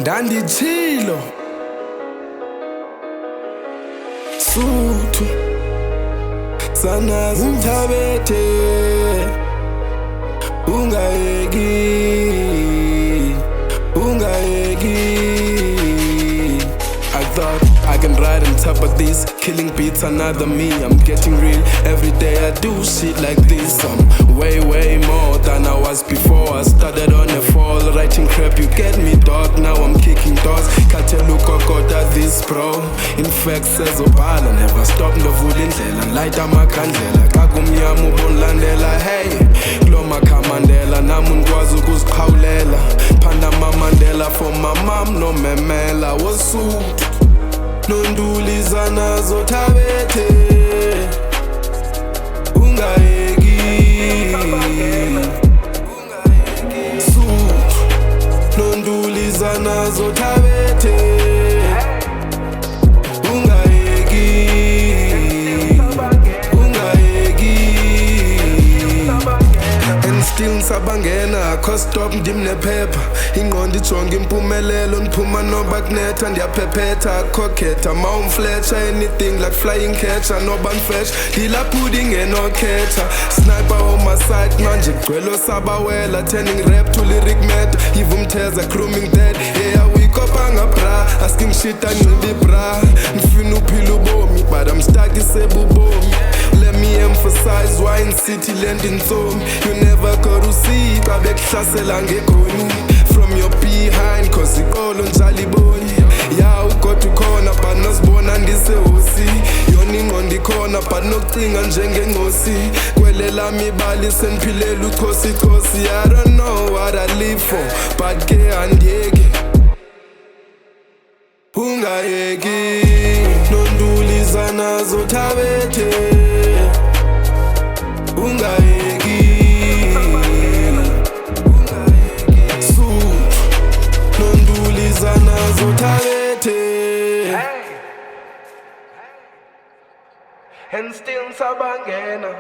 Ndanditshilo Suthu Sanazo Thabethe Ungayeki I thought I can ride on top of this, killing beats another me. I'm getting real, every day I do shit like this. I'm way more than I was before. I started on a fall, writing crap, you get me dog. Now I'm kicking doors, Katelukokota this bro. In fact says Opala, never stop ndovula indlela. Light amakhandlela, kagumnyama ubonlandela. Hey, Gloma Kamandela, nami ngikwazi ukuziqhawulela. Phanda Mandela for my mom, no memela. Wasuthu Nondulizana Thabethe Ungayeki Suthu Nondulizana Thabethe Ungayeki And still ngisabangena cause stop ndimne phepha ingqondo ijonga impumelelo ndiphuma noba kunetha ndiyaphephetha khokhetha mawumfletcha anything like flying catcher noba nfetch ngilaphuda ingenokhetha sniper on my side manje gcwelo sabawela turning rap to lyric matter yiva umtheza grooming dead yeah uyikopanga bra asking shit anxibi bra ngifuna uphila ubomi but I'm stuck isebubomi. Let me emphasize wine city land in Zomi. You never got to see it, abekuhlasela ngegoni. From your behind, cause ikolo njali boy. Yeah, ugot ukhona, but nosibona ndisehosi. Yona ingqondo ikhona, but nokucinga njengengosi. Kwelela mibali seniphilela ukhosi. I don't know what I live for, but ke andiyeki. Ungayeki, Nondulizana Thabethe Ungayeki Suthu Nondulizana Thabethe And still sabangena